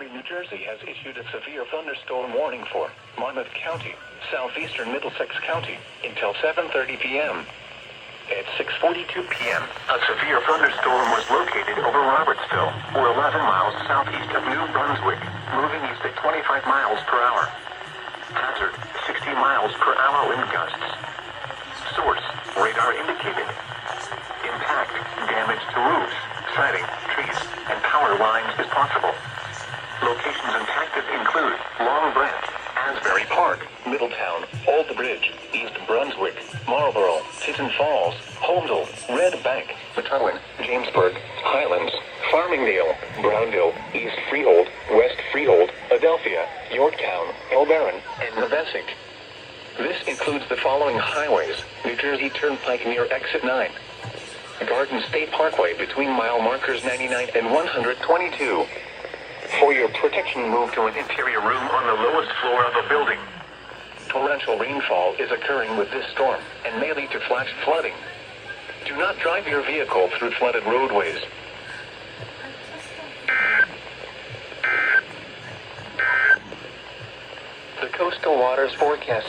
Asbury, New Jersey has issued a severe thunderstorm warning for Monmouth County, Southeastern Middlesex County, until 7:30 p.m. At 6:42 p.m., a severe thunderstorm was located over Robertsville, or 11 miles southeast of New Brunswick, moving east at 25 miles per hour. Hazard, 60 miles per hour wind gusts. Source, radar indicated. Impact, damage to roofs, siding, trees, and power lines is possible. Locations impacted include Long Branch, Asbury Park, Middletown, Old Bridge, East Brunswick, Marlboro, Tinton Falls, Holmdel, Red Bank, Matawan, Jamesburg, Highlands, Farmingdale, Brownville, East Freehold, West Freehold, Adelphia, Yorketown, Elberon, and Navesink. This includes the following highways: New Jersey Turnpike near Exit 9, Garden State Parkway between mile markers 99 and 122. For your protection, move to an interior room on the lowest floor of a building. Torrential rainfall is occurring with this storm and may lead to flash flooding. Do not drive your vehicle through flooded roadways. The coastal waters forecast